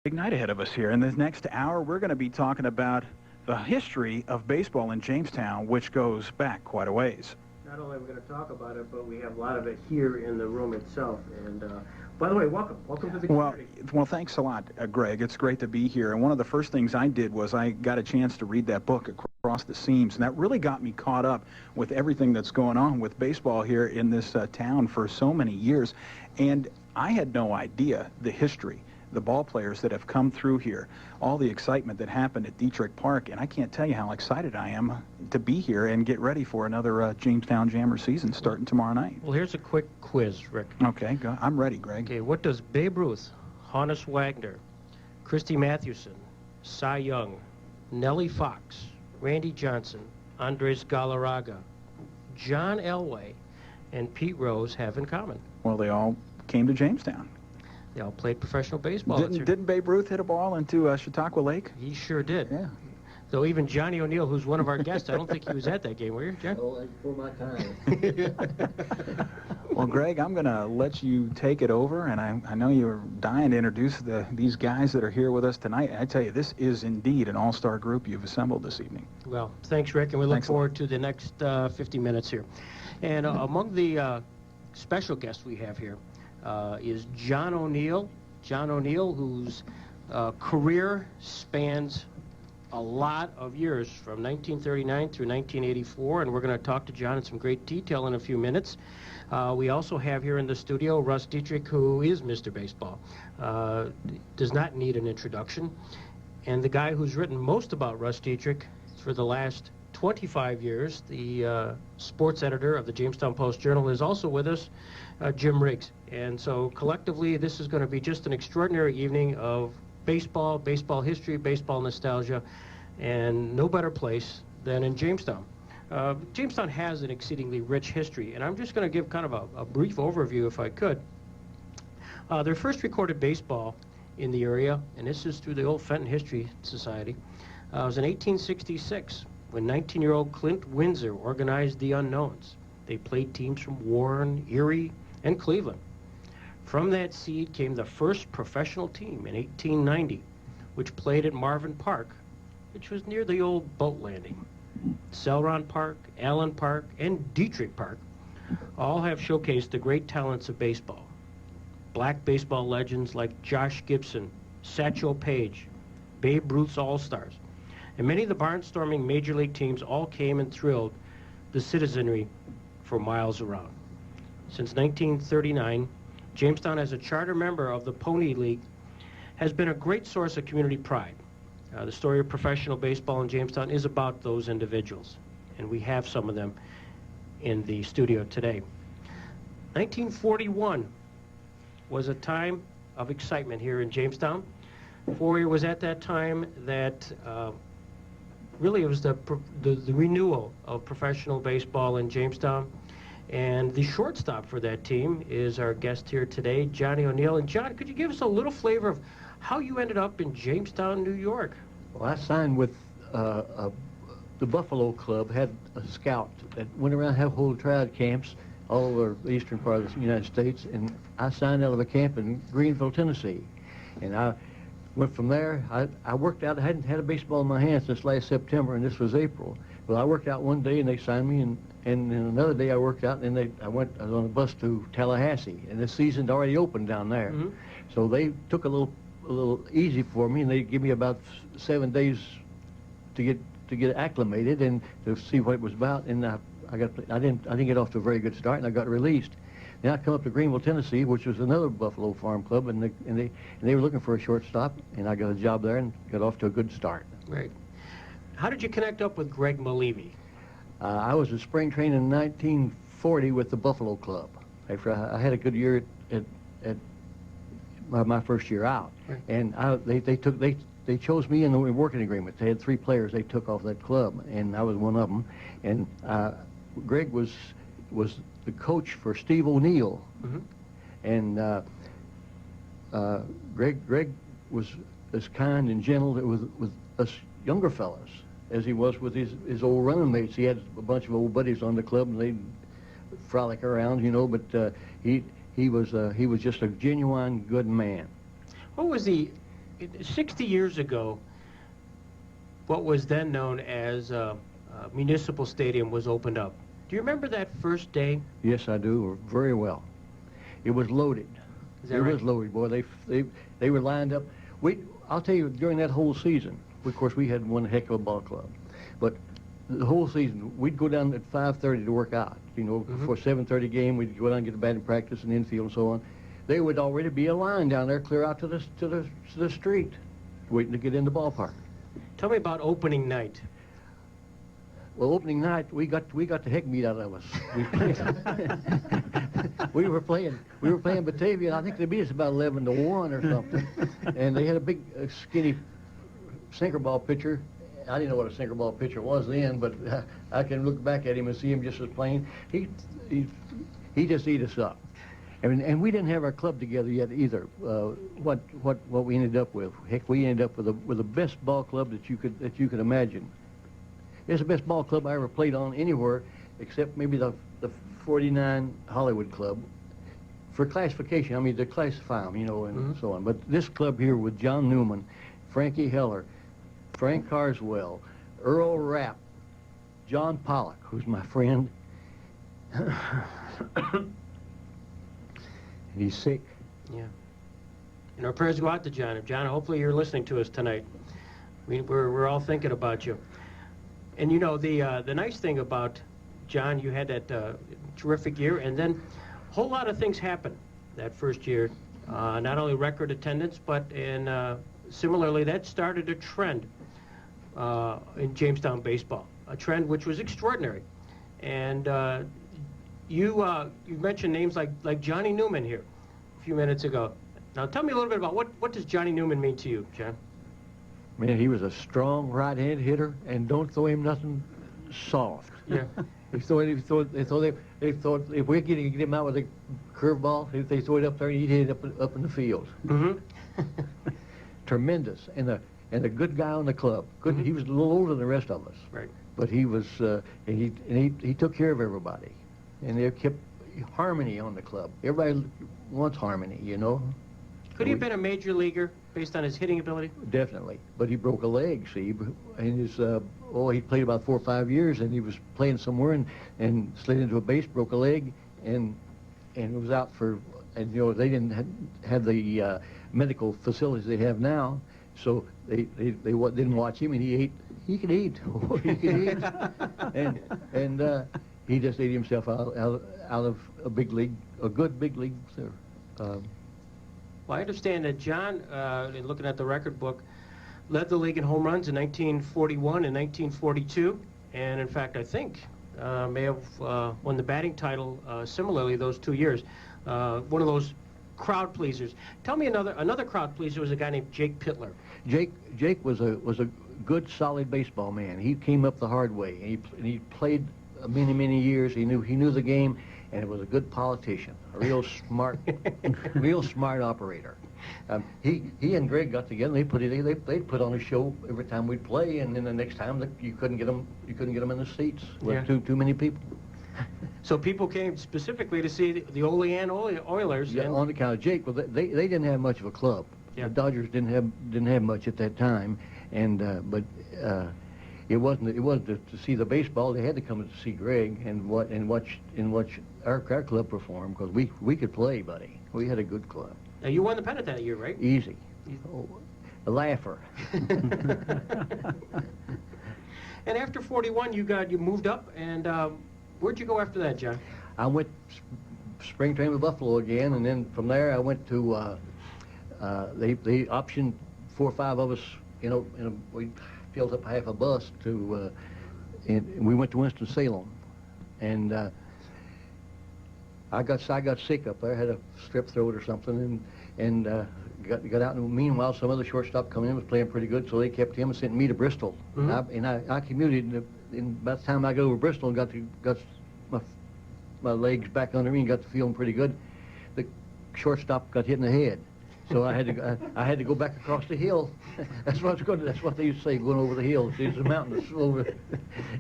Big night ahead of us here. In this next hour, we're going to be talking about the history of baseball in Jamestown, which goes back quite a ways. Not only are we going to talk about it, but we have a lot of it here in the room itself. And by the way, welcome to the community. Well, thanks a lot, Greg. It's great to be here. And one of the first things I did was I got a chance to read that book, Across the Seams, and that really got me caught up with everything that's going on with baseball here in this town for so many years. And I had no idea the history, the ball players that have come through here, all the excitement that happened at Diethrick Park, and I can't tell you how excited I am to be here and get ready for another Jamestown Jammers season starting tomorrow night. Well, here's a quick quiz, Rick. Okay, I'm ready, Greg. Okay, what does Babe Ruth, Honus Wagner, Christy Mathewson, Cy Young, Nellie Fox, Randy Johnson, Andres Galarraga, John Elway, and Pete Rose have in common? Well, they all came to Jamestown. They all played professional baseball. Didn't Babe Ruth hit a ball into Chautauqua Lake? He sure did. Yeah. Though even Johnny O'Neill, who's one of our guests, I don't think he was at that game, were you, John? Oh, before my time. Well, Greg, I'm going to let you take it over, and I know you're dying to introduce these guys that are here with us tonight. I tell you, this is indeed an all-star group you've assembled this evening. Well, thanks, Rick, and we look forward to the next 50 minutes here. And among the special guests we have here is John O'Neill. John O'Neill, whose career spans a lot of years, from 1939 through 1984, and we're going to talk to John in some great detail in a few minutes. We also have here in the studio Russ Diethrick, who is Mr. Baseball, does not need an introduction, and the guy who's written most about Russ Diethrick for the last 25 years, the sports editor of the Jamestown Post-Journal, is also with us, Jim Riggs. And so collectively, this is going to be just an extraordinary evening of baseball, baseball history, baseball nostalgia, and no better place than in Jamestown. Jamestown has an exceedingly rich history, and I'm just going to give kind of a brief overview, if I could. Their first recorded baseball in the area, and this is through the old Fenton History Society, was in 1866. When 19-year-old Clint Windsor organized the Unknowns. They played teams from Warren, Erie, and Cleveland. From that seed came the first professional team in 1890, which played at Marvin Park, which was near the old boat landing. Selron Park, Allen Park, and Diethrick Park all have showcased the great talents of baseball. Black baseball legends like Josh Gibson, Satchel Paige, Babe Ruth's All-Stars, and many of the barnstorming major league teams all came and thrilled the citizenry for miles around. Since 1939, Jamestown, as a charter member of the Pony League, has been a great source of community pride. The story of professional baseball in Jamestown is about those individuals, and we have some of them in the studio today. 1941 was a time of excitement here in Jamestown, for it was at that time that really it was the renewal of professional baseball in Jamestown, and the shortstop for that team is our guest here today, Johnny O'Neill. And John, could you give us a little flavor of how you ended up in Jamestown, New York? Well, I signed with the Buffalo Club, had a scout that went around, hold triad camps all over the eastern part of the United States, and I signed out of a camp in Greenville, Tennessee. And I went from there. I worked out. I hadn't had a baseball in my hand since last September, and this was April. Well, I worked out one day, and they signed me, and then another day I worked out, and I was on a bus to Tallahassee, and the season's already opened down there. Mm-hmm. So they took a little easy for me, and they gave me about 7 days to get acclimated and to see what it was about. And I didn't get off to a very good start, and I got released. Then I come up to Greenville, Tennessee, which was another Buffalo Farm Club, and they were looking for a shortstop, and I got a job there and got off to a good start. Right. How did you connect up with Greg Malevy? I was in spring training in 1940 with the Buffalo Club. After I had a good year at my first year out, right. And they chose me in the working agreement. They had 3 players they took off that club, and I was one of them. And Greg was the coach for Steve O'Neill, mm-hmm. And Greg was as kind and gentle with us younger fellas as he was with his old running mates. He had a bunch of old buddies on the club, and they'd frolic around, you know. But he was just a genuine good man. What was the 60 years ago, what was then known as Municipal Stadium was opened up. Do you remember that first day? Yes, I do, very well. It was loaded. Is that right? It was loaded, boy. They were lined up. I'll tell you, during that whole season, of course, we had one heck of a ball club, but the whole season, we'd go down at 5:30 to work out. You know, before 7:30 game, we'd go down and get the batting practice and infield and so on. There would already be a line down there clear out to the street, waiting to get in the ballpark. Tell me about opening night. Well, opening night, we got the heck beat out of us. We were playing Batavia. I think they beat us about 11-1 or something. And they had a big, skinny sinker ball pitcher. I didn't know what a sinker ball pitcher was then, but I can look back at him and see him just as plain. He just ate us up. And we didn't have our club together yet either. What we ended up with? Heck, we ended up with the best ball club that you could imagine. It's the best ball club I ever played on anywhere, except maybe the 49 Hollywood Club. For classification, I mean, to classify them, you know, and so on. But this club here with John Newman, Frankie Heller, Frank Carswell, Earl Rapp, John Pollock, who's my friend. He's sick. Yeah. And our prayers go out to John. John, hopefully you're listening to us tonight. We're all thinking about you. And you know, the nice thing about John, you had that terrific year, and then a whole lot of things happened that first year. Not only record attendance, but similarly, that started a trend in Jamestown baseball, a trend which was extraordinary. And you mentioned names like Johnny Newman here a few minutes ago. Now tell me a little bit about what does Johnny Newman mean to you, John? Man, he was a strong right-hand hitter, and don't throw him nothing soft. Yeah. They thought if we get him out with a curveball, if they throw it up there, he'd hit it up in the field. Tremendous, and a good guy on the club. Good. He was a little older than the rest of us. Right. But he was, he took care of everybody, and they kept harmony on the club. Everybody wants harmony, you know. Could he have been a major leaguer based on his hitting ability? Definitely, but he broke a leg, see, and his, he played about 4 or 5 years, and he was playing somewhere and slid into a base, broke a leg, and was out for, and you know, they didn't have the medical facilities they have now, so they didn't watch him, and he could eat, he could eat, and he just ate himself out of a big league, a good big league, sir. Well, I understand that John, in looking at the record book, led the league in home runs in 1941 and 1942, and in fact, I think may have won the batting title similarly those 2 years. One of those crowd pleasers. Tell me another crowd pleaser was a guy named Jake Pitler. Jake was a good, solid baseball man. He came up the hard way, and he played many years. He knew the game. And it was a good politician, a real smart operator. He and Greg got together. They put on a show every time we'd play, and then the next time you couldn't get them in the seats with too many people. So people came specifically to see the Olean Oilers. Yeah, on account of Jake. Well, they didn't have much of a club. Yeah. The Dodgers didn't have much at that time, and but. It wasn't to see the baseball. They had to come to see Greg and watch our club perform, because we could play, buddy. We had a good club. Now you won the pennant that year, right? Easy. Oh, a laugher. And after 41, you moved up, and where'd you go after that, John? I went spring training with Buffalo again, and then from there I went to they optioned 4 or 5 of us. We filled up half a bus to, and we went to Winston-Salem, and I got sick up there, had a strep throat or something, and got out. And meanwhile, some other shortstop coming in was playing pretty good, so they kept him and sent me to Bristol. I commuted, and by the time I got over Bristol and got my legs back under me and got to feeling pretty good, the shortstop got hit in the head. So I had to go back across the hill. That's what they used to say, going over the hill. There's a mountain over,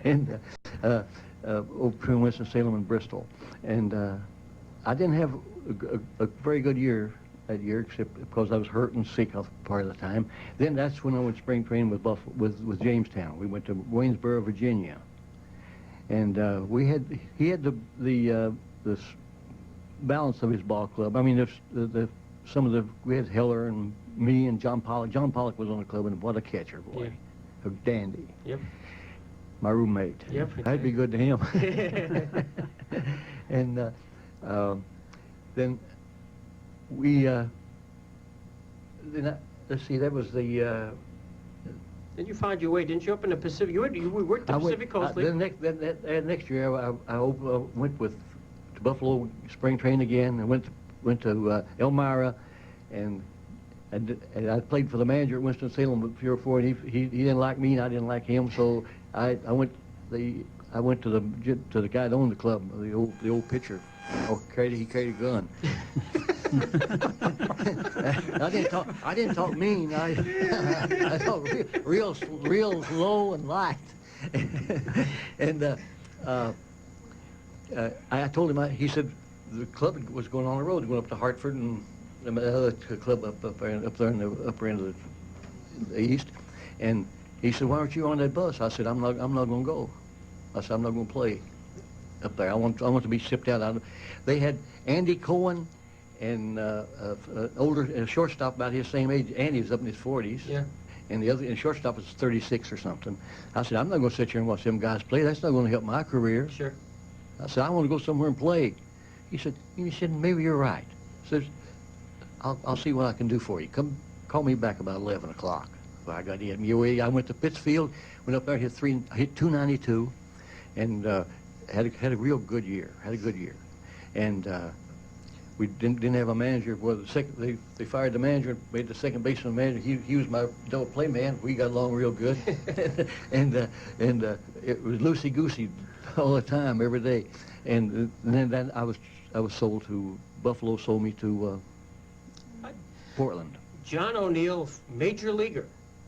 and between Winston-Salem and Bristol. And I didn't have a very good year that year, except because I was hurt and sick a part of the time. Then that's when I went spring training with Jamestown. We went to Waynesboro, Virginia, and he had the balance of his ball club. I mean, we had Heller and me and John Pollock. John Pollock was on the club, and what a catcher, boy, Yeah. a dandy. Yep. My roommate. Yep. I'd be good to him. And then we let's see, that was the. Then you found your way, didn't you, up in the Pacific? You worked the Pacific Coast League. Next year, I went to Buffalo spring training again. I went to Elmira, and I played for the manager at Winston-Salem with Pure 4, and he didn't like me, and I didn't like him, so I went to the guy that owned the club, the old pitcher. Oh, he carried a gun. I didn't talk mean. I talked real slow and light. And I told him. He said the club was going on the road, going up to Hartford and the other club up there in the upper end of the east. And he said, "Why aren't you on that bus?" I said, "I'm not going to go." I said, "I'm not going to play up there. I want to be shipped out." They had Andy Cohen and older shortstop about his same age. Andy was up in his 40s. Yeah. And the shortstop was 36 or something. I said, "I'm not going to sit here and watch them guys play. That's not going to help my career." Sure. I said, "I want to go somewhere and play." He said, "Maybe you're right." I said, I'll see what I can do for you. Come call me back about 11 o'clock. Well, I got in. I went to Pittsfield, went up there, hit 292, and had a real good year. And we didn't have a manager. Well, they fired the manager and made the second baseman manager. He was my double play man. We got along real good. and it was loosey-goosey all the time, every day. And then I was sold to Buffalo. Sold me to Portland. John O'Neill, major leaguer,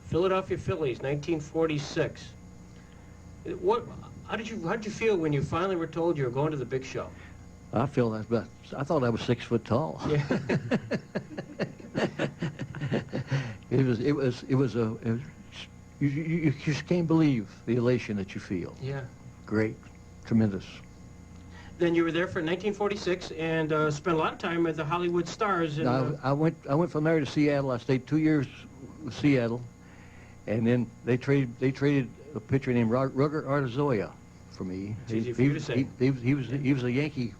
Philadelphia Phillies, 1946. How did you feel when you finally were told you were going to the big show? I thought I was 6 foot tall. Yeah. You just can't believe the elation that you feel. Yeah. Great, tremendous. Then you were there for 1946 and spent a lot of time at the Hollywood Stars. I went from there to Seattle. I stayed 2 years with Seattle, and then they traded a pitcher named Rugger Artazoya for me. It's easy for you to say. He was a Yankee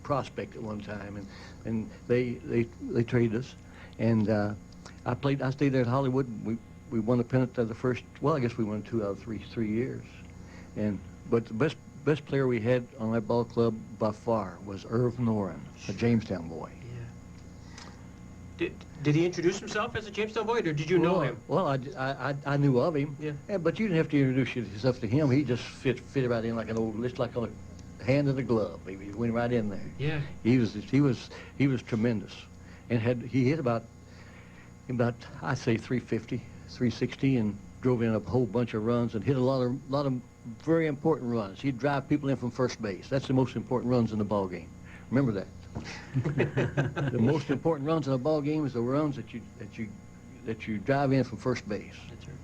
prospect at one time, and they traded us, and I stayed there at Hollywood. We won the pennant the first. Well, I guess we won 2 out of 3 years, but the best player we had on that ball club by far was Irv Noren, a Jamestown boy. Yeah. Did he introduce himself as a Jamestown boy, or did you know him? Well, I knew of him. Yeah. But you didn't have to introduce yourself to him. He just fit right in like like a hand in a glove. He went right in there. Yeah. He was tremendous, and he hit about I'd say 350, 360, and drove in a whole bunch of runs and hit a lot of very important runs. He'd drive people in from first base. That's the most important runs in the ball game. Remember that. The most important runs in a ball game is the runs that you drive in from first base. That's right.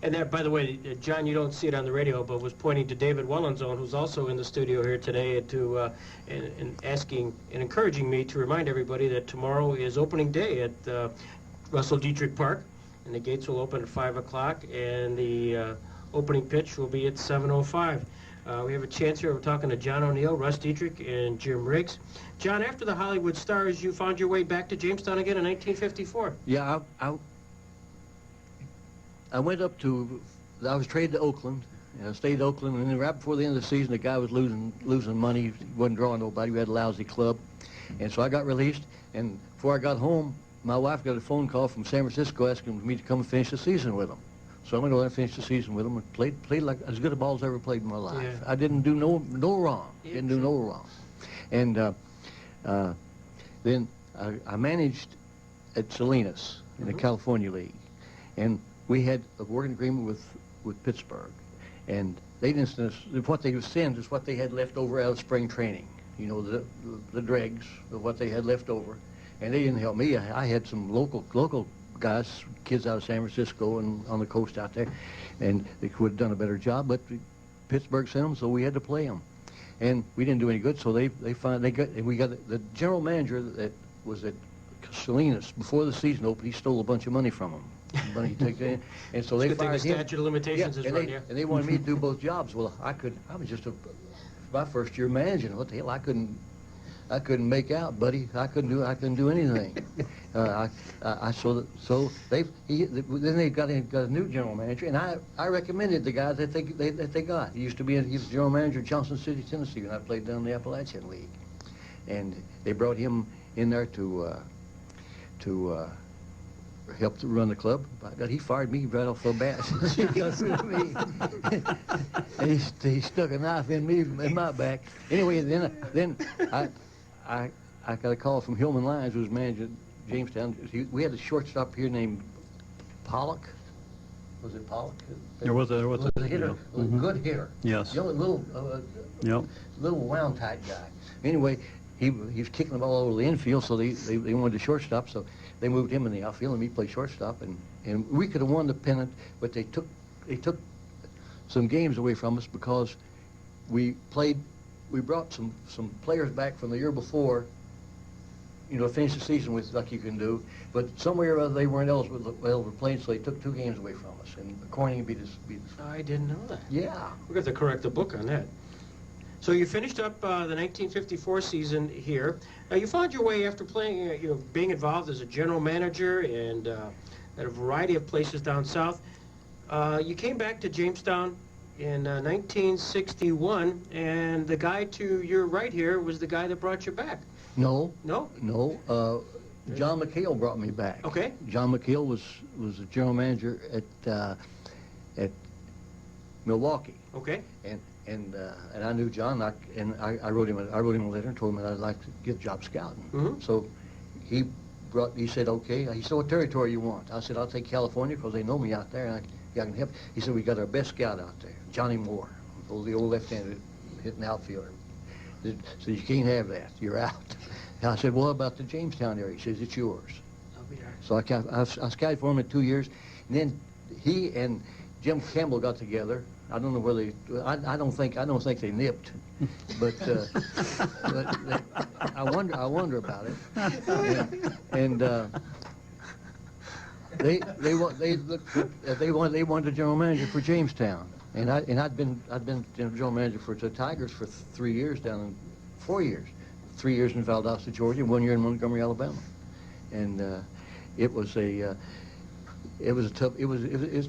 And that, by the way, John, you don't see it on the radio, but was pointing to David Wellenzone, who's also in the studio here today, and asking and encouraging me to remind everybody that tomorrow is opening day at Russell Diethrick Park, and the gates will open at 5 o'clock, and the opening pitch will be at 7:05. We have a chance here. We're talking to John O'Neill, Russ Diethrick, and Jim Riggs. John, after the Hollywood Stars, you found your way back to Jamestown again in 1954. Yeah, I went up to. I was traded to Oakland. And I stayed in Oakland, and then right before the end of the season, the guy was losing money. He wasn't drawing nobody. We had a lousy club, and so I got released. And before I got home, my wife got a phone call from San Francisco asking me to come and finish the season with them. So I went over and finished the season with them and played like as good a ball as I ever played in my life. Yeah. I didn't do no wrong. Yeah, Didn't do no wrong. And then I managed at Salinas in the California League, and we had a working agreement with Pittsburgh, and they didn't send us. What they would send is what they had left over out of spring training. You know, the dregs of what they had left over, and they didn't help me. I had some local guys, kids out of San Francisco and on the coast out there, and they could have done a better job, but Pittsburgh sent them, so we had to play them. And we didn't do any good, so we got the general manager that was at Salinas before the season opened. He stole a bunch of money from them. Money taken in, and so they fired him. The statute of limitations is run, yeah. And they wanted me to do both jobs. Well, I was just my first year managing. What the hell? I couldn't make out, buddy. I couldn't do anything. Then they got a new general manager, and I recommended the guy that they got. He was general manager of Johnson City, Tennessee, when I played down in the Appalachian League, and they brought him in there to help to run the club. By God, he fired me right off the bat. He got rid of me. And he stuck a knife in my back. Anyway, then I got a call from Hillman Lyons, who was managing Jamestown. We had a shortstop here named Pollock. Was it Pollock? There was a hitter, a good hitter. Yes. You know, little round type guy. Anyway, he was kicking the ball all over the infield, so they wanted a shortstop, so they moved him in the outfield, and he played shortstop, and we could have won the pennant, but they took some games away from us because we brought some players back from the year before, you know, finish the season with like you can do, but somewhere or other they weren't eligible for playing, so they took 2 games away from us, and Corning beat us. I didn't know that. Yeah. We're going to correct the book on that. So you finished up the 1954 season here. You found your way after playing, being involved as a general manager and at a variety of places down south. You came back to Jamestown in 1961, and the guy to your right here was the guy that brought you back. No. No? No. John McHale brought me back. Okay. John McHale was a general manager at Milwaukee. Okay. And I knew John, I wrote him a letter and told him that I'd like to get a job scouting. Mm-hmm. So he said, okay. He said, what territory you want? I said, I'll take California because they know me out there and I can help. He said, we got our best scout out there, Johnny Moore, the old left-handed hitting outfielder. So you can't have that. You're out. And I said, well, what about the Jamestown area? He says, it's yours. I'll be there. So I scouted for him in 2 years. And then he and Jim Campbell got together. I don't know whether I don't think they nipped, but I wonder about it. And they wanted a general manager for Jamestown, and I'd been general manager for the Tigers for 3 years down in 4 years, 3 years in Valdosta, Georgia, 1 year in Montgomery, Alabama, and it was the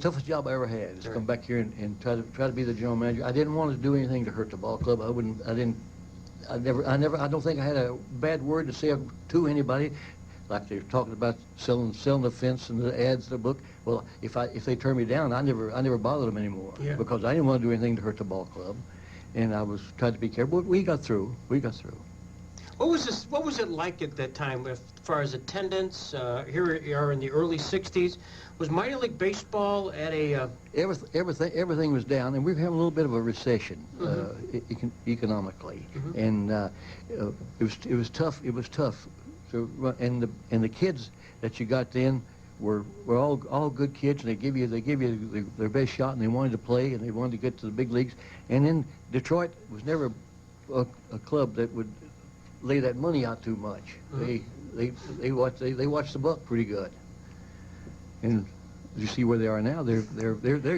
toughest job I ever had. Is to come back here and try to be the general manager. I didn't want to do anything to hurt the ball club. I don't think I had a bad word to say to anybody. Like they're talking about selling the fence and the ads, the book. Well, if they turned me down, I never bothered them anymore because I didn't want to do anything to hurt the ball club, and I was trying to be careful. But we got through. What was it like at that time, as far as attendance? Here we are in the early '60s. Was minor league baseball at a? Everything was down, and we were having a little bit of a recession economically, and it was tough. It was tough. So, and the kids that you got then were all good kids, and they give you their best shot, and they wanted to play, and they wanted to get to the big leagues. And then Detroit was never a club that would lay that money out too much. They watch the buck pretty good. And you see where they are now. They're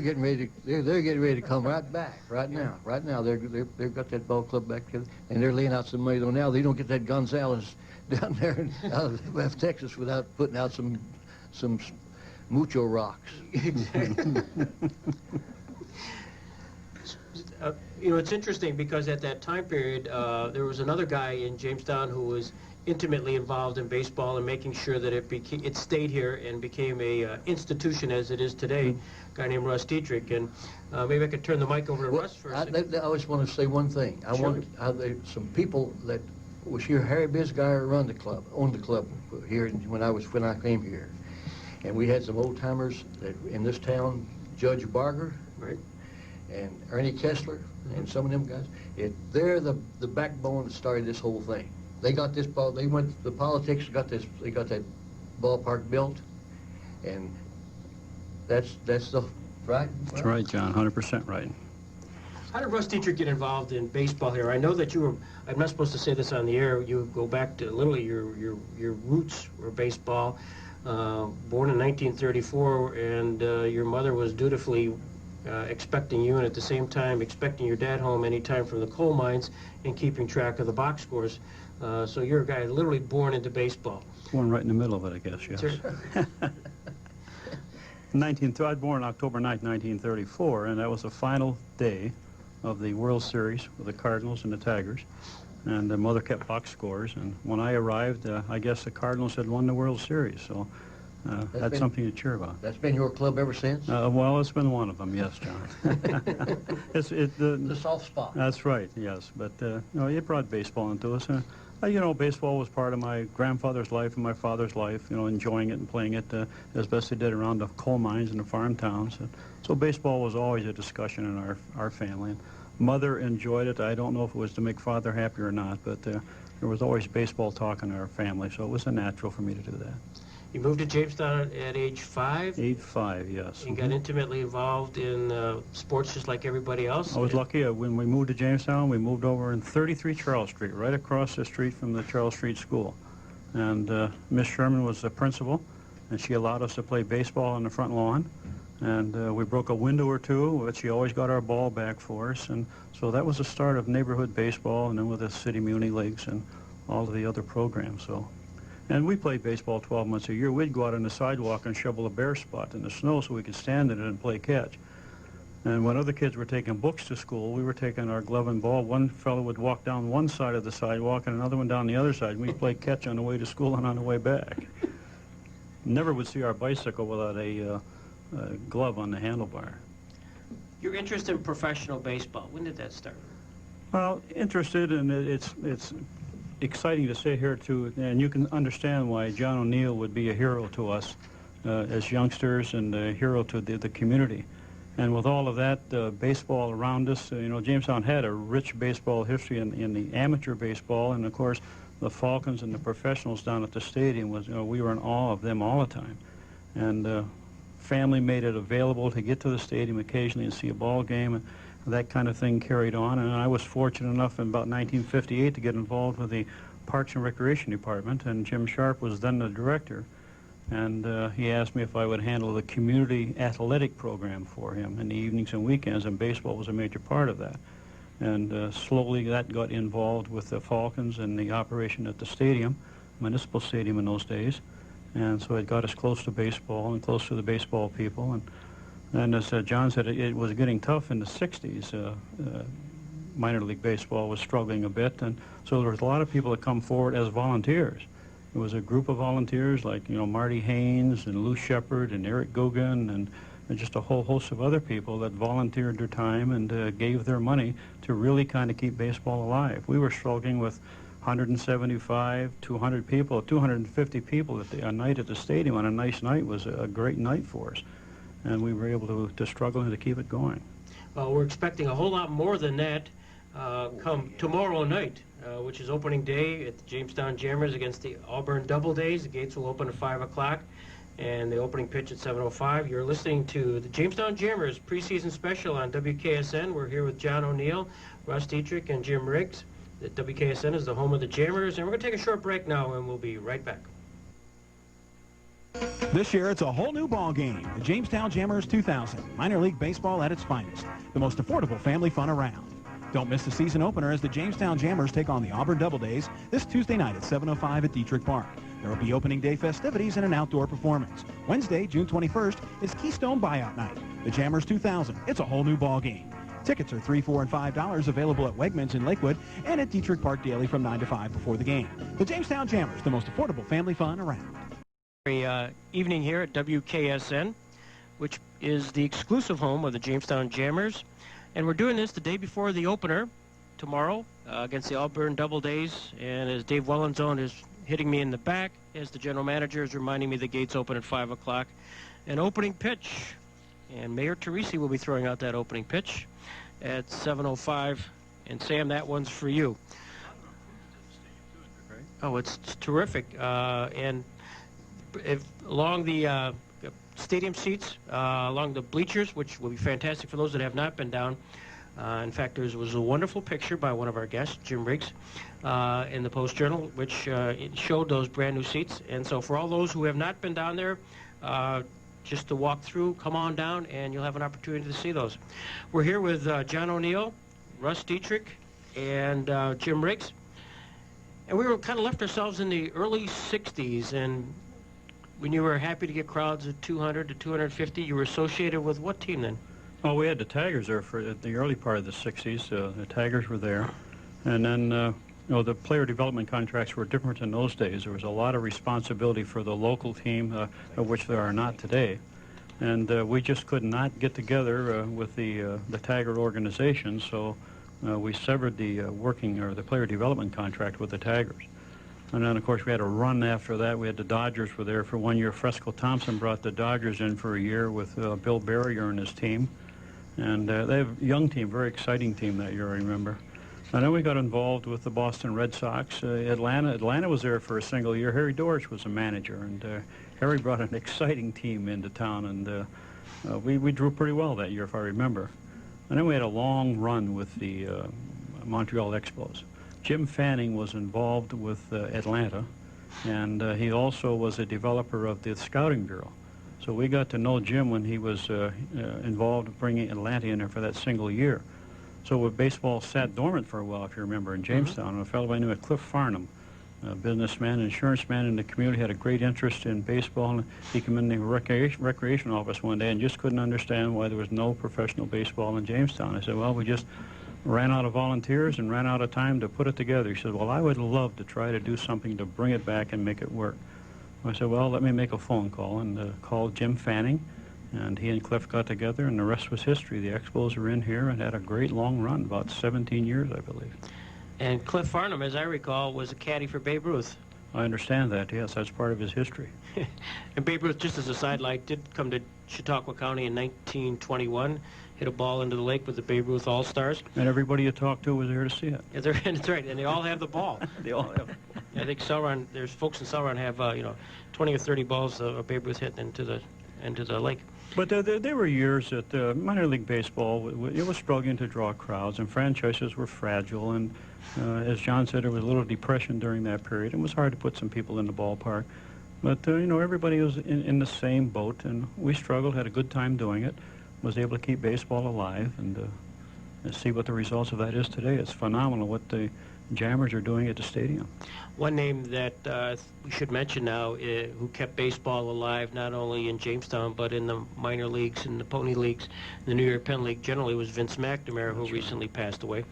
getting ready to come right back right now. Right now they've got that ball club back together, and they're laying out some money though. Now they don't get that Gonzalez down there out of West Texas without putting out some mucho rocks. Exactly. It's interesting because at that time period, there was another guy in Jamestown who was intimately involved in baseball and making sure that it stayed here and became a institution as it is today. A guy named Russ Diethrick, and maybe I could turn the mic over to Russ for a second. I just want to say one thing. Some people that was here. Harry Bisgeier owned the club here when I came here, and we had some old timers in this town. Judge Barger, right, and Ernie Kessler, and some of them guys. They're the backbone that started this whole thing. they got this ball. They went. The politics got this. They got that ballpark built, and that's the right. That's right, John. 100% right. How did Russ Diethrick get involved in baseball here? I know that you were, I'm not supposed to say this on the air, you go back to literally your roots were baseball. Born in 1934, and your mother was dutifully expecting you, and at the same time expecting your dad home anytime from the coal mines and keeping track of the box scores. So you're a guy literally born into baseball. Born right in the middle of it, I guess, yes. Sure. I was born October 9th, 1934, and that was the final day of the World Series with the Cardinals and the Tigers. And the mother kept box scores, and when I arrived, I guess the Cardinals had won the World Series, so that's something to cheer about. That's been your club ever since? Well, it's been one of them, yes, John. It's a soft spot. That's right, yes, but no, it brought baseball into us. You know, baseball was part of my grandfather's life and my father's life, you know, enjoying it and playing it as best they did around the coal mines and the farm towns. So baseball was always a discussion in our family. And Mother enjoyed it. I don't know if it was to make Father happy or not, but there was always baseball talk in our family, so it was a natural for me to do that. You moved to Jamestown at age 5? 5, yes. And got intimately involved in sports just like everybody else? I was lucky. When we moved to Jamestown, we moved over in 33 Charles Street, right across the street from the Charles Street School. And Miss Sherman was the principal, and she allowed us to play baseball on the front lawn. And we broke a window or two, but she always got our ball back for us. And so that was the start of neighborhood baseball, and then with the city muni leagues and all of the other programs. And we played baseball 12 months a year. We'd go out on the sidewalk and shovel a bare spot in the snow so we could stand in it and play catch. And when other kids were taking books to school, we were taking our glove and ball. One fellow would walk down one side of the sidewalk and another one down the other side. We'd play catch on the way to school and on the way back. Never would see our bicycle without a glove on the handlebar. Your interest in professional baseball, when did that start? Well, interested, and it's exciting to sit here too, and you can understand why John O'Neill would be a hero to us as youngsters and a hero to the community. And with all of that baseball around us, you know, Jamestown had a rich baseball history in the amateur baseball, and of course the Falcons and the professionals down at the stadium was, you know, we were in awe of them all the time. And family made it available to get to the stadium occasionally and see a ball game, and that kind of thing carried on. And I was fortunate enough in about 1958 to get involved with the Parks and Recreation Department, and Jim Sharp was then the director. And he asked me if I would handle the community athletic program for him in the evenings and weekends, and baseball was a major part of that. And slowly that got involved with the Falcons and the operation at the stadium, municipal stadium in those days. And so it got us close to baseball and close to the baseball people. And as John said, it was getting tough in the 60s. Minor league baseball was struggling a bit, and so there was a lot of people that come forward as volunteers. It was a group of volunteers like, you know, Marty Haynes and Lou Shepard and Eric Gogan and just a whole host of other people that volunteered their time and gave their money to really kind of keep baseball alive. We were struggling with 175, 200 people, 250 people a night at the stadium on a nice night was a great night for us. And we were able to struggle and to keep it going. We're expecting a whole lot more than that come tomorrow night, which is opening day at the Jamestown Jammers against the Auburn Doubledays. The gates will open at 5 o'clock, and the opening pitch at 7:05. You're listening to the Jamestown Jammers preseason special on WKSN. We're here with John O'Neill, Russ Diethrick, and Jim Riggs. The WKSN is the home of the Jammers, and we're going to take a short break now, and we'll be right back. This year, it's a whole new ball game. The Jamestown Jammers 2000, minor league baseball at its finest. The most affordable family fun around. Don't miss the season opener as the Jamestown Jammers take on the Auburn Doubledays this Tuesday night at 7:05 at Diethrick Park. There will be opening day festivities and an outdoor performance. Wednesday, June 21st, is Keystone Buyout Night. The Jammers 2000, it's a whole new ball game. Tickets are $3, $4, and $5 available at Wegmans in Lakewood and at Diethrick Park daily from 9 to 5 before the game. The Jamestown Jammers, the most affordable family fun around. Evening here at WKSN, which is the exclusive home of the Jamestown Jammers. And we're doing this the day before the opener tomorrow against the Auburn Doubledays. And as Dave Wellenzone is hitting me in the back, as the general manager is reminding me the gates open at 5 o'clock. An opening pitch. And Mayor Teresi will be throwing out that opening pitch at 7:05. And Sam, that one's for you. Oh, it's terrific. And along the stadium seats, along the bleachers, which will be fantastic for those that have not been down. In fact, there was a wonderful picture by one of our guests, Jim Riggs, in the Post-Journal, which it showed those brand new seats. And so for all those who have not been down there, just to walk through, come on down, and you'll have an opportunity to see those. We're here with John O'Neill, Russ Diethrick, and Jim Riggs. And we were kind of left ourselves in the early 60s, and when you were happy to get crowds of 200 to 250, you were associated with what team then? Well, we had the Tigers there for the early part of the 60s. The Tigers were there. And then, you know, the player development contracts were different in those days. There was a lot of responsibility for the local team, of which there are not today. And we just could not get together with the Tiger organization, so we severed the the player development contract with the Tigers. And then, of course, we had a run after that. We had the Dodgers were there for 1 year. Fresco Thompson brought the Dodgers in for a year with Bill Barrier and his team. And they have a young team, very exciting team that year, I remember. And then we got involved with the Boston Red Sox. Atlanta was there for a single year. Harry Dorsch was a manager, and Harry brought an exciting team into town, and we drew pretty well that year, if I remember. And then we had a long run with the Montreal Expos. Jim Fanning was involved with Atlanta, and he also was a developer of the Scouting Bureau. So we got to know Jim when he was involved bringing Atlanta in there for that single year. So with baseball sat dormant for a while, if you remember, in Jamestown. A fellow by the name of Cliff Farnham, a businessman, insurance man in the community, had a great interest in baseball. And he came in the recreation office one day and just couldn't understand why there was no professional baseball in Jamestown. I said, well, we just ran out of volunteers and ran out of time to put it together. He said, well, I would love to try to do something to bring it back and make it work. I said, well, let me make a phone call, and called Jim Fanning. And he and Cliff got together, and the rest was history. The Expos were in here and had a great long run, about 17 years, I believe. And Cliff Farnham, as I recall, was a caddy for Babe Ruth. I understand that, yes. That's part of his history. And Babe Ruth, just as a sidelight, did come to Chautauqua County in 1921, hit a ball into the lake with the Babe Ruth All-Stars. And everybody you talked to was there to see it. Yeah, that's right, and they all have the ball. They all have the ball. I think Selron, there's folks in Selron have, 20 or 30 balls of Babe Ruth hit into the lake. But there were years that minor league baseball, it was struggling to draw crowds, and franchises were fragile, and as John said, there was a little depression during that period. It was hard to put some people in the ballpark. But, everybody was in the same boat, and we struggled, had a good time doing it, was able to keep baseball alive, and see what the results of that is today. It's phenomenal what the Jammers are doing at the stadium. One name that we should mention now who kept baseball alive not only in Jamestown but in the minor leagues and the pony leagues, the NY-Penn League generally, was Vince McNamara, who recently passed away.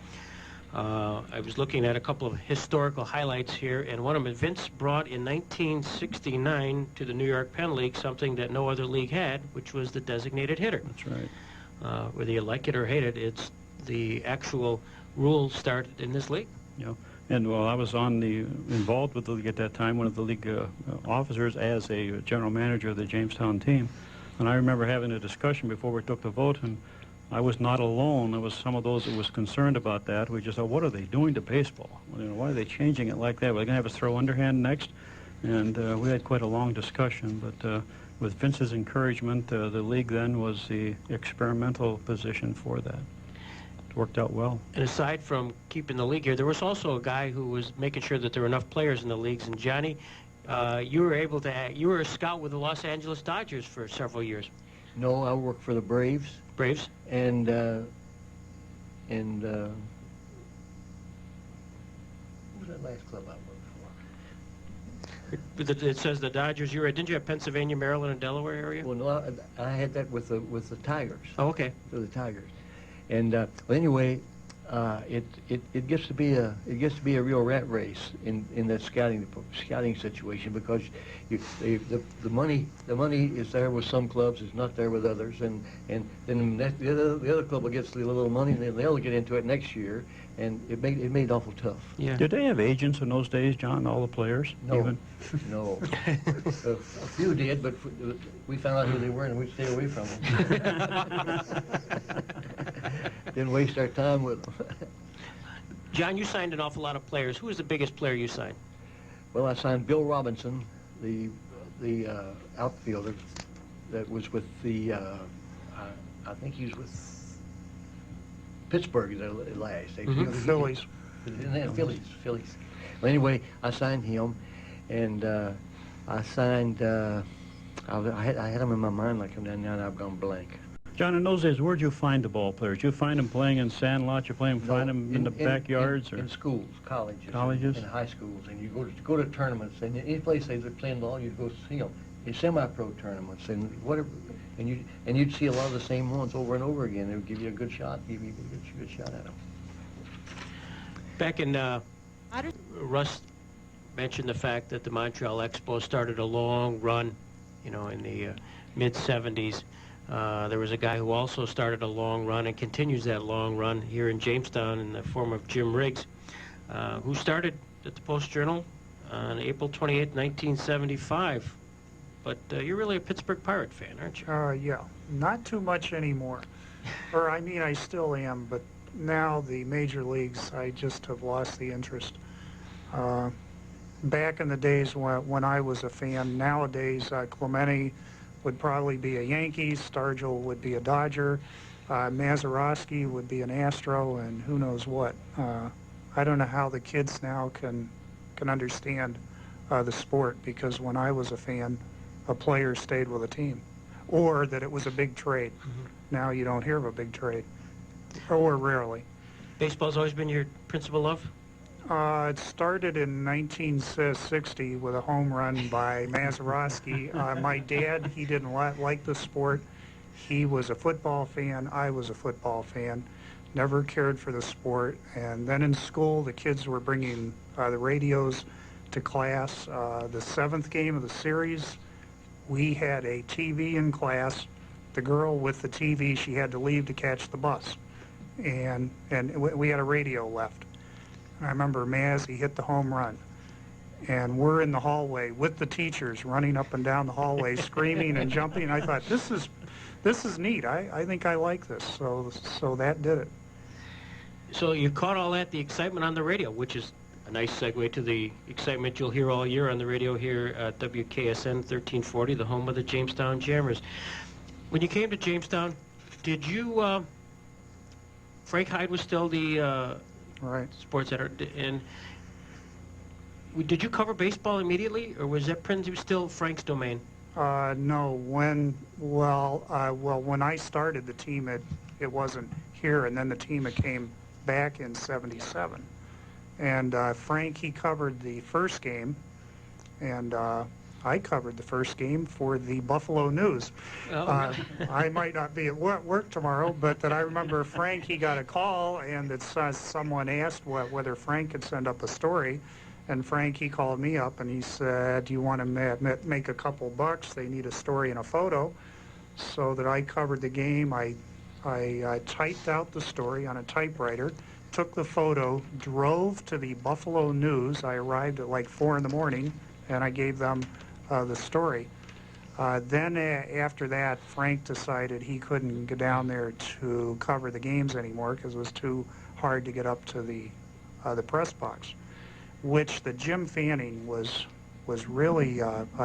I was looking at a couple of historical highlights here, and one of them, Vince brought in 1969 to the NY-Penn League something that no other league had, which was the designated hitter. That's right. Whether you like it or hate it, it's the actual rule started in this league. Yeah, and well, I was involved with the league at that time, one of the league officers as a general manager of the Jamestown team. And I remember having a discussion before we took the vote, and I was not alone. There was some of those that was concerned about that. We just thought, what are they doing to baseball? Why are they changing it like that? Are they going to have us throw underhand next? And we had quite a long discussion, but with Vince's encouragement, the league then was the experimental position for that. It worked out well. And aside from keeping the league here, there was also a guy who was making sure that there were enough players in the leagues. And Johnny, you were a scout with the Los Angeles Dodgers for several years. No, I worked for the Braves. Braves? And what was that last club I worked for? It says the Dodgers. Didn't you have Pennsylvania, Maryland, and Delaware area? Well, no, I had that with the Tigers. Oh, okay. For the Tigers. And well, anyway, it gets to be a real rat race in that scouting situation, because the money is there with some clubs, it's not there with others, and then the other club will get a little money, and then they'll get into it next year, and it made it awful tough. Yeah. Did they have agents in those days, John? All the players? No, even? No. A few did, but we found out who they were, and we stayed away from them. Didn't waste our time with them. John, you signed an awful lot of players. Who was the biggest player you signed? Well, I signed Bill Robinson, the outfielder that was with the, I think he was with Pittsburgh at last. Phillies. Phillies. Well, anyway, I signed him, and I signed, I had him in my mind like I'm down now, and I've gone blank. John, in those days, where'd you find the ball players? You find them playing in sandlots? You find them in the backyards? In schools, colleges, Colleges? and high schools, and you go to tournaments, and any place they were playing ball, you'd go see them. In semi-pro tournaments, and whatever, and you'd see a lot of the same ones over and over again. They would give you a good shot, give you a good shot at them. Back in, Russ mentioned the fact that the Montreal Expos started a long run, in the mid-'70s. There was a guy who also started a long run and continues that long run here in Jamestown in the form of Jim Riggs, who started at the Post-Journal on April 28, 1975. But you're really a Pittsburgh Pirate fan, aren't you? Yeah, not too much anymore. Or, I mean, I still am, but now the major leagues, I just have lost the interest. Back in the days when I was a fan, nowadays Clemente would probably be a Yankee, Stargell would be a Dodger, Mazeroski would be an Astro, and who knows what. I don't know how the kids now can understand the sport, because when I was a fan, a player stayed with a team, or that it was a big trade. Now you don't hear of a big trade, or rarely. Baseball's always been your principal love? It started in 1960 with a home run by Mazeroski. My dad, he didn't like the sport. He was a football fan. I was a football fan. Never cared for the sport. And then in school, the kids were bringing the radios to class. The 7th game of the series, we had a TV in class. The girl with the TV, she had to leave to catch the bus. And we had a radio left. I remember Maz, he hit the home run. And we're in the hallway with the teachers running up and down the hallway, screaming and jumping. I thought, this is neat. I think I like this. So that did it. So you caught all that, the excitement on the radio, which is a nice segue to the excitement you'll hear all year on the radio here at WKSN 1340, the home of the Jamestown Jammers. When you came to Jamestown, did you, Frank Hyde was still the Right. sports editor, and did you cover baseball immediately, or was that still Frank's domain? No. When I started the team, it wasn't here, and then the team came back in '77. And Frank, he covered the first game, and I covered the first game for the Buffalo News. Oh. I might not be at work tomorrow, but that I remember Frank, he got a call, and that someone asked whether Frank could send up a story. And Frank, he called me up, and he said, do you want to make a couple bucks? They need a story and a photo. So that I covered the game. I typed out the story on a typewriter, took the photo, drove to the Buffalo News. I arrived at like 4 in the morning, and I gave them the story. Then after that, Frank decided he couldn't go down there to cover the games anymore because it was too hard to get up to the press box, which the Jim Fanning was really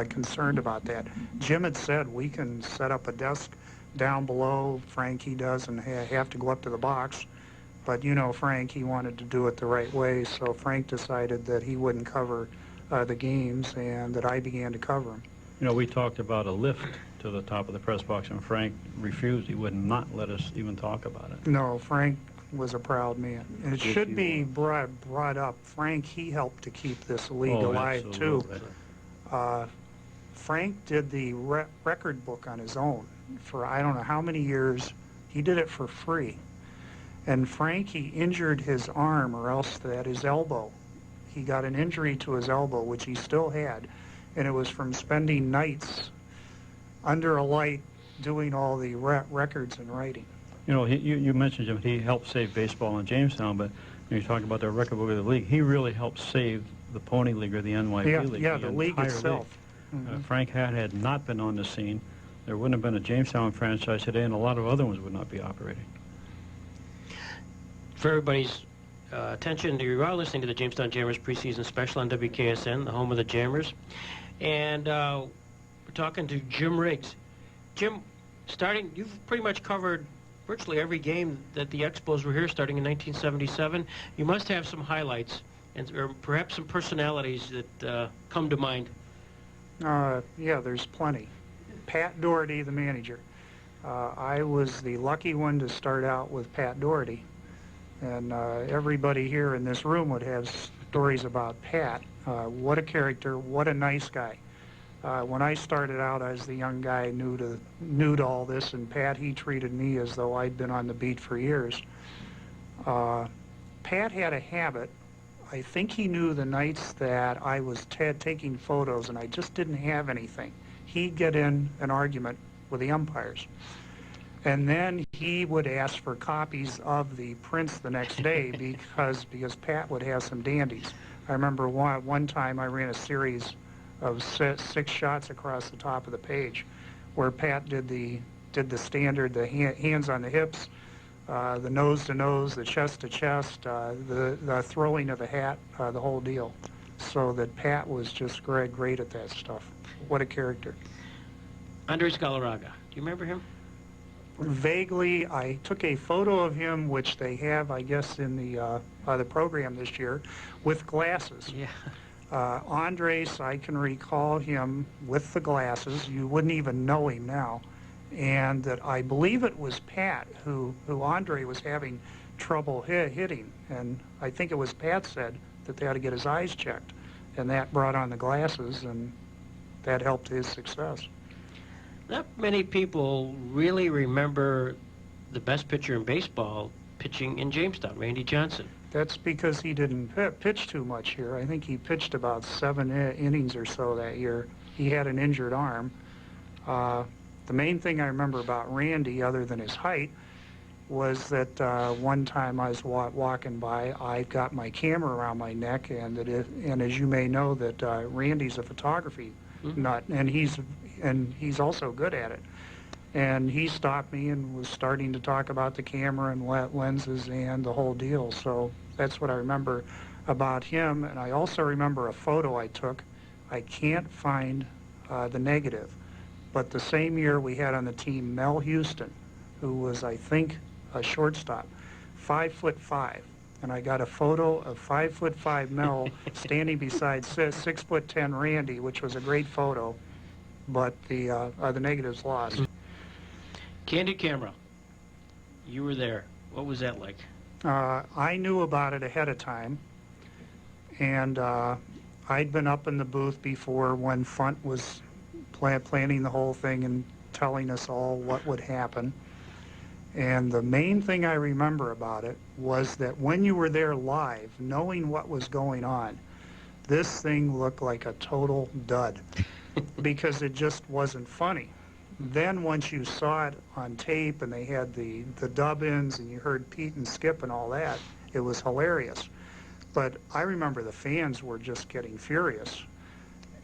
concerned about that. Jim had said, we can set up a desk down below. Frank, he doesn't have to go up to the box. But Frank, he wanted to do it the right way, so Frank decided that he wouldn't cover the games, and that I began to cover them. We talked about a lift to the top of the press box, and Frank refused. He would not let us even talk about it. No, Frank was a proud man. And it should be brought up. Frank, he helped to keep this league alive, absolutely. too. Frank did the record book on his own for I don't know how many years. He did it for free. And Frank, he injured his arm, or else that his elbow. He got an injury to his elbow, which he still had, and it was from spending nights under a light doing all the records and writing. You mentioned him. He helped save baseball in Jamestown, but when you talk about the record book of the league, he really helped save the Pony League or the NY-Penn League. Yeah, the league itself. League. Frank had not been on the scene, there wouldn't have been a Jamestown franchise today, and a lot of other ones would not be operating. For everybody's attention. You are listening to the Jamestown Jammers preseason special on WKSN, the home of the Jammers. And we're talking to Jim Riggs. Jim, you've pretty much covered virtually every game that the Expos were here starting in 1977. You must have some highlights or perhaps some personalities that come to mind. Yeah, there's plenty. Pat Doherty, the manager. I was the lucky one to start out with Pat Doherty. And everybody here in this room would have stories about Pat. What a character, what a nice guy. When I started out, I was the young guy new to all this, and Pat, he treated me as though I'd been on the beat for years. Pat had a habit. I think he knew the nights that I was taking photos and I just didn't have anything. He'd get in an argument with the umpires. And then he would ask for copies of the prints the next day because Pat would have some dandies. I remember one time I ran a series of 6 shots across the top of the page where Pat did the standard, the hands on the hips, the nose to nose, the chest to chest, the throwing of the hat, the whole deal. So that Pat was just great at that stuff. What a character. Andres Galarraga, do you remember him? Vaguely, I took a photo of him, which they have, I guess, in the program this year, with glasses. Yeah. Andres, I can recall him with the glasses. You wouldn't even know him now. And that I believe it was Pat who Andre was having trouble hitting. And I think it was Pat said that they had to get his eyes checked. And that brought on the glasses, and that helped his success. Not many people really remember the best pitcher in baseball pitching in Jamestown, Randy Johnson. That's because he didn't pitch too much here. I think he pitched about 7 innings or so that year. He had an injured arm. The main thing I remember about Randy, other than his height, was that one time I was walking by, I got my camera around my neck, and as you may know, that Randy's a photography nut, and he's also good at it. And he stopped me and was starting to talk about the camera and lenses and the whole deal. So that's what I remember about him. And I also remember a photo I took. I can't find the negative. But the same year we had on the team Mel Huston, who was, I think, a shortstop, 5'5". And I got a photo of 5'5" Mel standing beside 6'10" Randy, which was a great photo. But the negatives lost. Candid camera. You were there. What was that like? I knew about it ahead of time, and I'd been up in the booth before when Funt was planning the whole thing and telling us all what would happen. And the main thing I remember about it was that when you were there live, knowing what was going on, this thing looked like a total dud because it just wasn't funny. Then once you saw it on tape and they had the dub-ins and you heard Pete and Skip and all that, it was hilarious. But I remember the fans were just getting furious.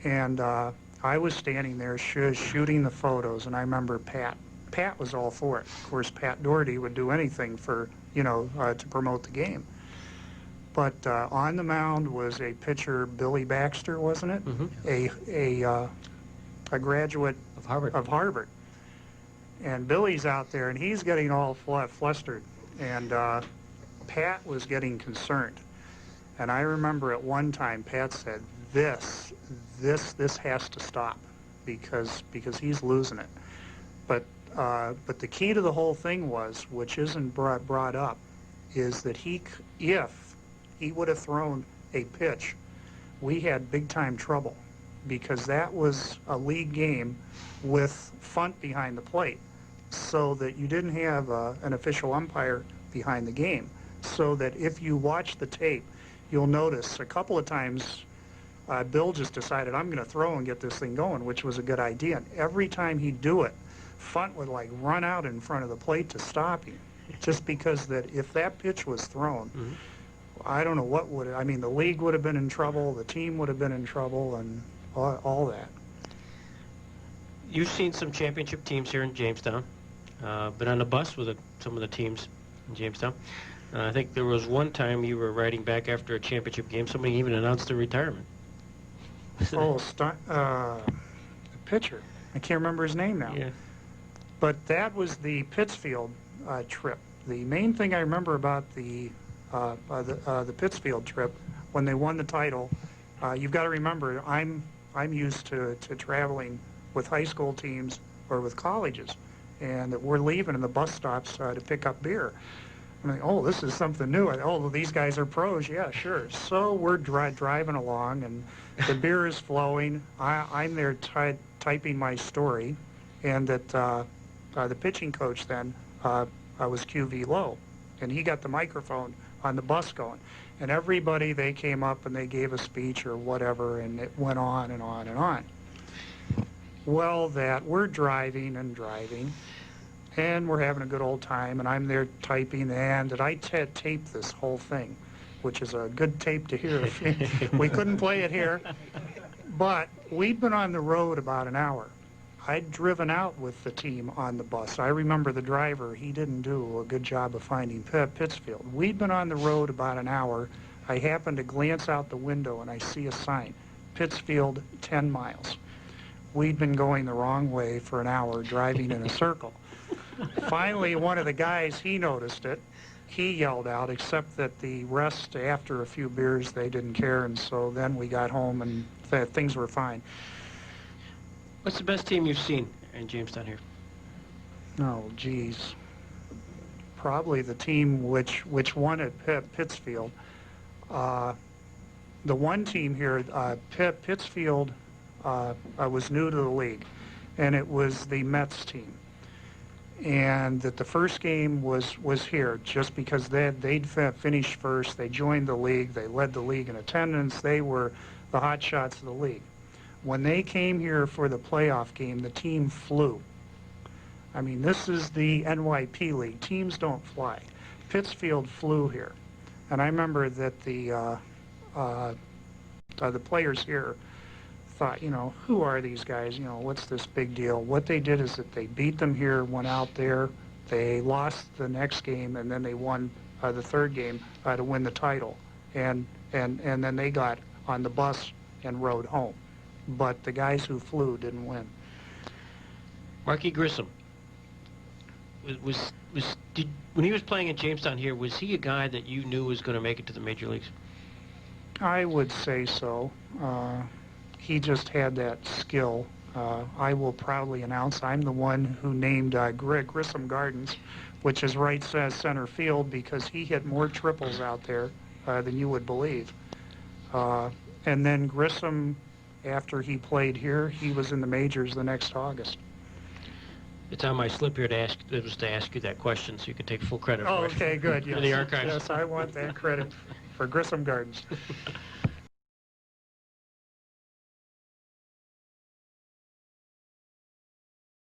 And I was standing there shooting the photos, and I remember Pat. Pat was all for it. Of course, Pat Doherty would do anything for, to promote the game. But on the mound was a pitcher, Billy Baxter, wasn't it? Mm-hmm. A graduate of Harvard. And Billy's out there, and he's getting all flustered. And Pat was getting concerned. And I remember at one time Pat said, this has to stop because he's losing it. But the key to the whole thing was, which isn't brought up, is that if he would have thrown a pitch, we had big-time trouble because that was a league game with Funt behind the plate, so that you didn't have an official umpire behind the game. So that if you watch the tape, you'll notice a couple of times Bill just decided, I'm going to throw and get this thing going, which was a good idea. And every time he'd do it, Funt would run out in front of the plate to stop him, just because that if that pitch was thrown, mm-hmm. I don't know what would. I mean, the league would have been in trouble, the team would have been in trouble, and all that. You've seen some championship teams here in Jamestown, been on the bus with some of the teams in Jamestown. I think there was one time you were riding back after a championship game, somebody even announced their retirement. Oh, the pitcher. I can't remember his name now. Yeah. But that was the Pittsfield trip. The main thing I remember about the Pittsfield trip, when they won the title, you've got to remember, I'm used to traveling with high school teams or with colleges, and that we're leaving in the bus stops to pick up beer. I'm like, oh, this is something new. Oh, these guys are pros. Yeah, sure. So we're driving along, and the beer is flowing. I'm there typing my story, and that the pitching coach then was QV Lowe, and he got the microphone on the bus going. And everybody, they came up and they gave a speech or whatever, and it went on and on and on. Well, that we're driving, and we're having a good old time, and I'm there typing, and did I tape this whole thing, which is a good tape to hear. We couldn't play it here, but we'd been on the road about an hour. I'd driven out with the team on the bus. I remember the driver, he didn't do a good job of finding Pittsfield. We'd been on the road about an hour. I happened to glance out the window and I see a sign, Pittsfield 10 miles. We'd been going the wrong way for an hour, driving in a circle. Finally, one of the guys, he noticed it. He yelled out, except that the rest, after a few beers, they didn't care, and so then we got home and things were fine. What's the best team you've seen in Jamestown here? Oh, geez. Probably the team which won at Pittsfield. The one team here, Pittsfield, was new to the league, and it was the Mets team. And that the first game was here just because they'd finished first. They joined the league. They led the league in attendance. They were the hot shots of the league. When they came here for the playoff game, the team flew. I mean, this is the NY-Penn League. Teams don't fly. Pittsfield flew here. And I remember that the players here thought, who are these guys? What's this big deal? What they did is that they beat them here, went out there, they lost the next game, and then they won the third game to win the title. And then they got on the bus and rode home. But the guys who flew didn't win. Marky Grissom, when he was playing in Jamestown here, was he a guy that you knew was going to make it to the major leagues? I would say so. He just had that skill. I will proudly announce I'm the one who named Grissom Gardens, which is right center field, because he hit more triples out there than you would believe. And then Grissom, after he played here, he was in the majors the next August. It's on my slip here to ask you that question, so you can take full credit for it. Okay, good. Yes. For the archives. Yes, I want that credit for Grissom Gardens.